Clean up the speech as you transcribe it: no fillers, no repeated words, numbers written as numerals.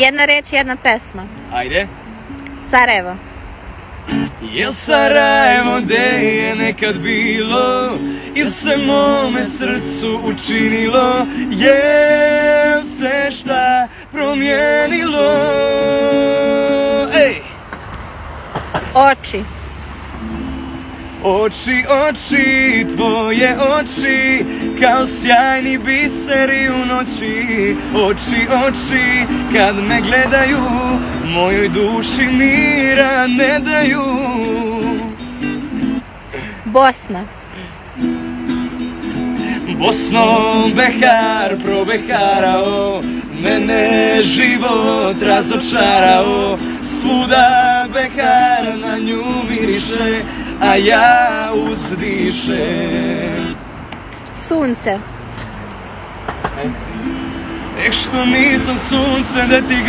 Jedna reč, jedna pesma. Ajde. Sarajevo. Jel Sarajevo gde je nekad bilo, il se mome srcu učinilo, jel se šta promijenilo? Ej! Oči. Oči, oči, tvoje oči, kao sjajni biseri u noći. Oči, oči, kad me gledaju, mojoj duši mira ne daju. Bosna. Bosno, Behar, probeharao, mene život razočarao. Svuda Behar na nju miriše, a ja uzdišem. Sunce. Što nisam sunce da ti